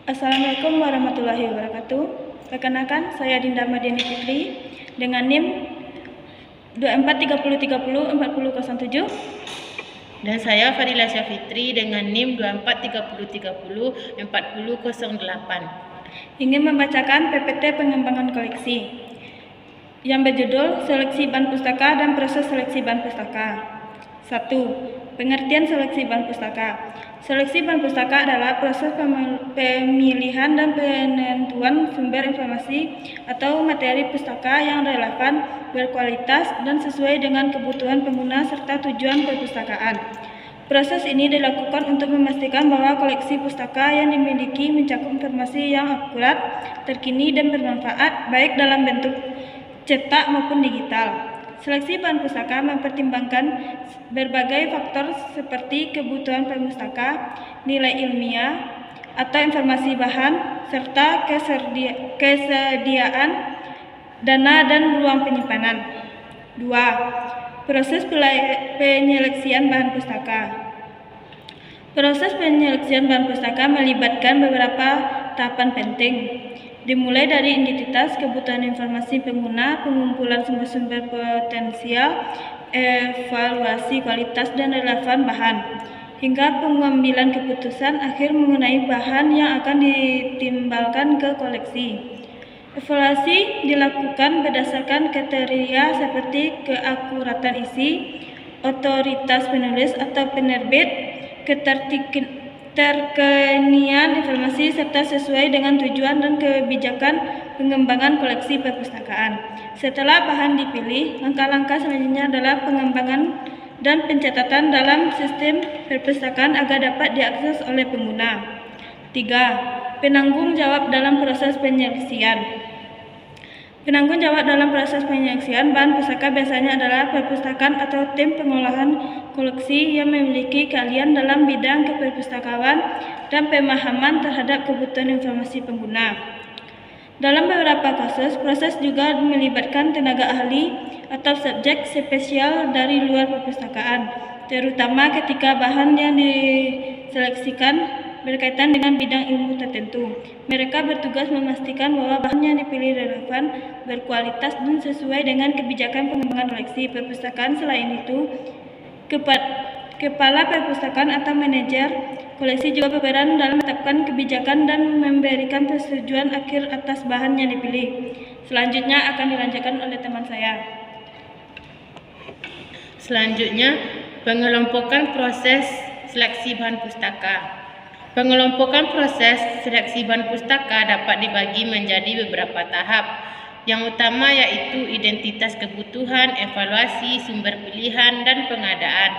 Assalamualaikum warahmatullahi wabarakatuh. Perkenalkan, saya Dinda Madiani Fitri dengan NIM 2430304007. Dan saya Fadila Syafitri dengan NIM 2430304008. Ingin membacakan PPT pengembangan koleksi yang berjudul Seleksi Bahan Pustaka dan Proses Seleksi Bahan Pustaka. 1. Pengertian seleksi bahan pustaka. Seleksi bahan pustaka adalah proses pemilihan dan penentuan sumber informasi atau materi pustaka yang relevan, berkualitas, dan sesuai dengan kebutuhan pengguna serta tujuan perpustakaan. Proses ini dilakukan untuk memastikan bahwa koleksi pustaka yang dimiliki mencakup informasi yang akurat, terkini, dan bermanfaat, baik dalam bentuk cetak maupun digital. Seleksi bahan pustaka mempertimbangkan berbagai faktor seperti kebutuhan pemustaka, nilai ilmiah atau informasi bahan, serta kesediaan dana dan ruang penyimpanan. 2. Proses penyeleksian bahan pustaka. Proses penyeleksian bahan pustaka melibatkan beberapa tahapan penting, dimulai dari identitas, kebutuhan informasi pengguna, pengumpulan sumber-sumber potensial, evaluasi kualitas dan relevan bahan, hingga pengambilan keputusan akhir mengenai bahan yang akan ditimbalkan ke koleksi. Evaluasi dilakukan berdasarkan kriteria seperti keakuratan isi, otoritas penulis atau penerbit, terkenian informasi, serta sesuai dengan tujuan dan kebijakan pengembangan koleksi perpustakaan. Setelah bahan dipilih, langkah-langkah selanjutnya adalah pengembangan dan pencatatan dalam sistem perpustakaan agar dapat diakses oleh pengguna. 3. Penanggung jawab dalam proses penyeleksian. Penanggung jawab dalam proses penyeleksian bahan pustaka biasanya adalah perpustakaan atau tim pengolahan koleksi yang memiliki keahlian dalam bidang keperpustakawan dan pemahaman terhadap kebutuhan informasi pengguna. Dalam beberapa kasus, proses juga melibatkan tenaga ahli atau subjek spesial dari luar perpustakaan, terutama ketika bahan yang diseleksikan berkaitan dengan bidang ilmu tertentu. Mereka bertugas memastikan bahwa bahan yang dipilih relevan, berkualitas, dan sesuai dengan kebijakan pengembangan koleksi perpustakaan. Selain itu, kepala perpustakaan atau manajer koleksi juga berperan dalam menetapkan kebijakan dan memberikan persetujuan akhir atas bahan yang dipilih. Selanjutnya akan dilanjutkan oleh teman saya. Selanjutnya, pengelompokan proses seleksi bahan pustaka. Pengelompokan proses seleksi bahan pustaka dapat dibagi menjadi beberapa tahap. Yang utama yaitu identitas kebutuhan, evaluasi, sumber pilihan, dan pengadaan.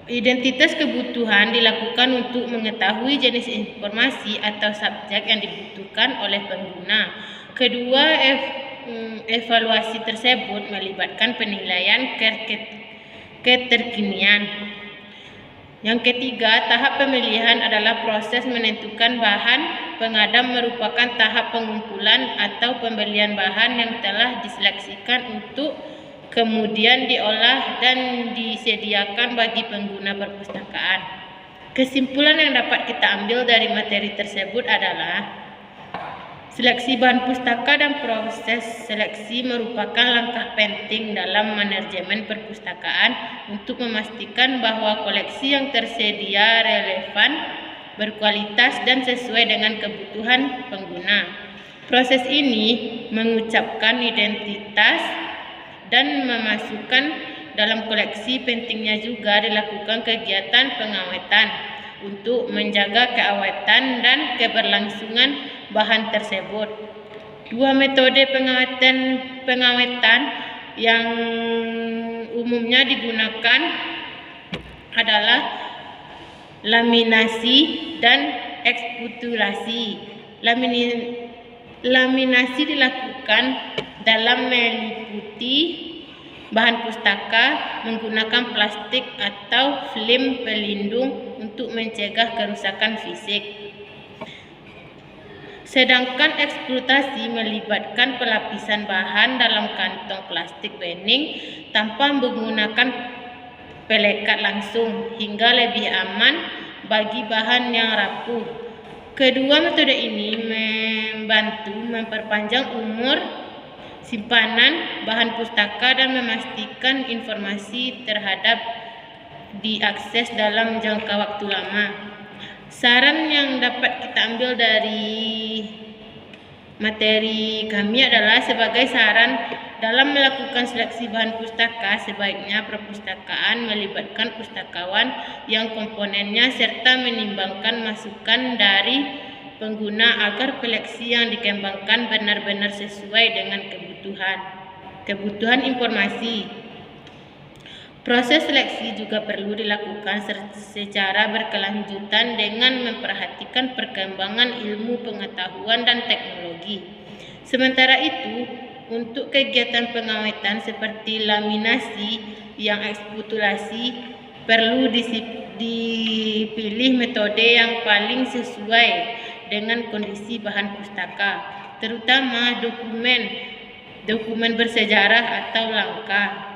Identitas kebutuhan dilakukan untuk mengetahui jenis informasi atau subjek yang dibutuhkan oleh pengguna. Kedua, evaluasi tersebut melibatkan penilaian keterkinian. Yang ketiga, tahap pemilihan adalah proses menentukan bahan. Pengadaan merupakan tahap pengumpulan atau pembelian bahan yang telah diseleksikan untuk kemudian diolah dan disediakan bagi pengguna perpustakaan. Kesimpulan yang dapat kita ambil dari materi tersebut adalah seleksi bahan pustaka dan proses seleksi merupakan langkah penting dalam manajemen perpustakaan untuk memastikan bahwa koleksi yang tersedia relevan, berkualitas, dan sesuai dengan kebutuhan pengguna. Proses ini mengucapkan identitas dan memasukkan dalam koleksi. Pentingnya juga dilakukan kegiatan pengawetan untuk menjaga keawetan dan keberlangsungan bahan tersebut. Dua metode pengawetan yang umumnya digunakan adalah laminasi dan eksputulasi. Laminasi dilakukan dalam meliputi bahan pustaka menggunakan plastik atau film pelindung untuk mencegah kerusakan fisik. Sedangkan eksploitasi melibatkan pelapisan bahan dalam kantong plastik bening tanpa menggunakan pelekat langsung hingga lebih aman bagi bahan yang rapuh. Kedua metode ini membantu memperpanjang umur simpanan bahan pustaka dan memastikan informasi terhadap diakses dalam jangka waktu lama. Saran yang dapat kita ambil dari materi kami adalah sebagai saran dalam melakukan seleksi bahan pustaka, sebaiknya perpustakaan melibatkan pustakawan yang komponennya serta menimbangkan masukan dari pengguna agar koleksi yang dikembangkan benar-benar sesuai dengan kebutuhan informasi. Proses seleksi juga perlu dilakukan secara berkelanjutan dengan memperhatikan perkembangan ilmu pengetahuan dan teknologi. Sementara itu, untuk kegiatan pengawetan seperti laminasi yang eksputulasi, perlu dipilih metode yang paling sesuai dengan kondisi bahan pustaka, terutama dokumen bersejarah atau langka.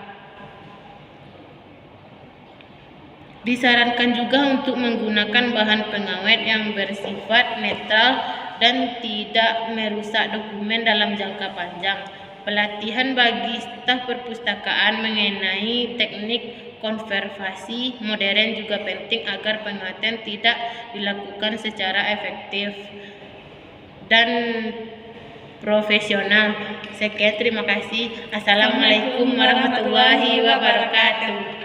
Disarankan juga untuk menggunakan bahan pengawet yang bersifat netral dan tidak merusak dokumen dalam jangka panjang. Pelatihan bagi staf perpustakaan mengenai teknik konservasi modern juga penting agar pengaweten tidak dilakukan secara efektif dan profesional. Sekian, terima kasih. Assalamualaikum warahmatullahi wabarakatuh.